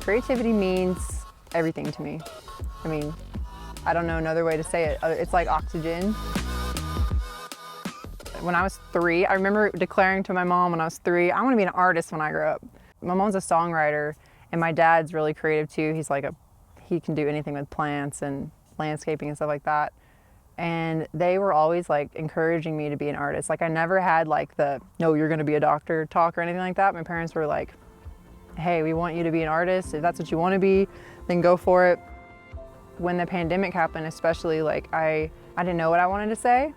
Creativity means everything to me. I mean, I don't know another way to say it. It's like oxygen. When I was 3, I remember declaring to my mom when I was 3, I want to be an artist when I grow up. My mom's a songwriter, and my dad's really creative too. He can do anything with plants and landscaping and stuff like that. And they were always like encouraging me to be an artist. Like I never had like the, no, you're gonna be a doctor talk or anything like that. My parents were like, hey, we want you to be an artist. If that's what you want to be, then go for it. When the pandemic happened, especially, like I didn't know what I wanted to say.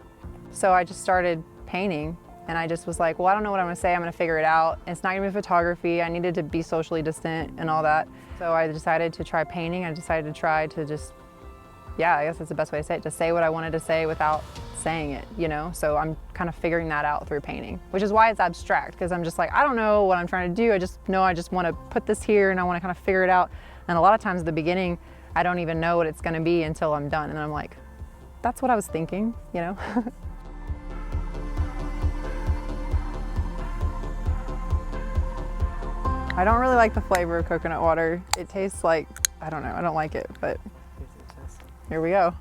So I just started painting, and I just was like, well, I don't know what I'm gonna say. I'm gonna figure it out. It's not gonna be photography. I needed to be socially distant and all that. So I decided to try painting. I decided to try to just, yeah, I guess that's the best way to say it, to say what I wanted to say without saying it, you know? So I'm kind of figuring that out through painting, which is why it's abstract, because I'm just like, I don't know what I'm trying to do. I just know I just want to put this here and I want to kind of figure it out. And a lot of times at the beginning, I don't even know what it's going to be until I'm done. And I'm like, that's what I was thinking, you know? I don't really like the flavor of coconut water. It tastes like, I don't know, I don't like it, but here we go.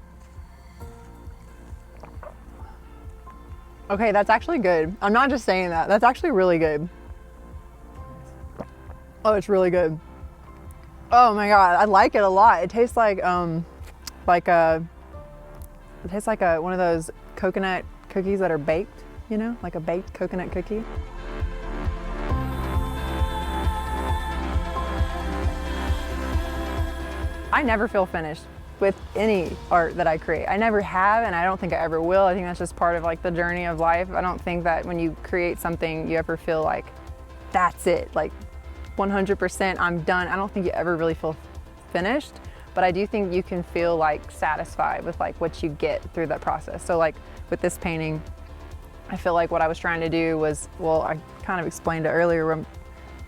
Okay, that's actually good. I'm not just saying that. That's actually really good. Oh, it's really good. Oh my God, I like it a lot. It tastes like one of those coconut cookies that are baked, you know, like a baked coconut cookie. I never feel finished with any art that I create. I never have, and I don't think I ever will. I think that's just part of like the journey of life. I don't think that when you create something, you ever feel like, that's it, like 100% I'm done. I don't think you ever really feel finished, but I do think you can feel like satisfied with like what you get through that process. So like with this painting, I feel like what I was trying to do was, well, I kind of explained it earlier, where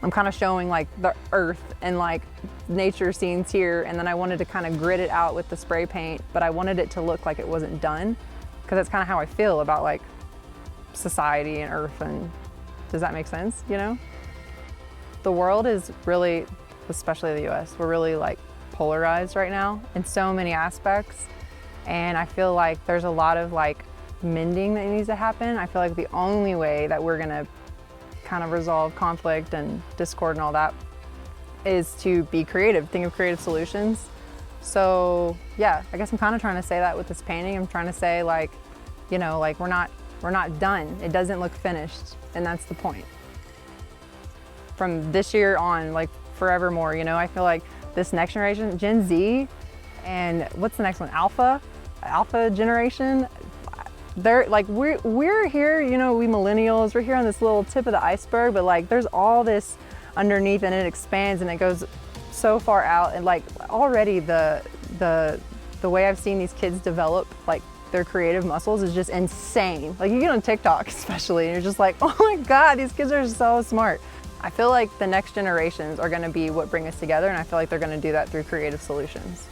I'm kind of showing like the earth and like nature scenes here, and then I wanted to kind of grit it out with the spray paint, but I wanted it to look like it wasn't done, because that's kind of how I feel about like society and earth. And does that make sense, you know? The world is really, especially the US, we're really like polarized right now in so many aspects, and I feel like there's a lot of like mending that needs to happen. I feel like the only way that we're gonna kind of resolve conflict and discord and all that is to be creative, think of creative solutions. So yeah, I guess I'm kind of trying to say that with this painting. I'm trying to say like, you know, like we're not done. It doesn't look finished, and that's the point. From this year on, like forevermore, you know, I feel like this next generation, Gen Z, and what's the next one? Alpha generation. They're like, we're here, you know, we millennials, we're here on this little tip of the iceberg, but like there's all this underneath, and it expands and it goes so far out. And like already the way I've seen these kids develop like their creative muscles is just insane. Like you get on TikTok especially, and you're just like, oh my God, these kids are so smart. I feel like the next generations are gonna be what bring us together, and I feel like they're gonna do that through creative solutions.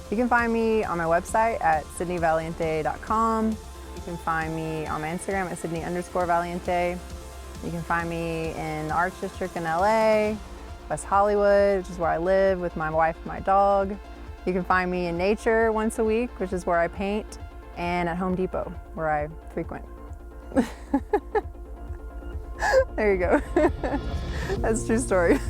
You can find me on my website at sydneyvaliente.com. You can find me on my Instagram at Sydney_Valiente. You can find me in the Arts District in LA, West Hollywood, which is where I live with my wife and my dog. You can find me in nature once a week, which is where I paint, and at Home Depot, where I frequent. There you go. That's a true story.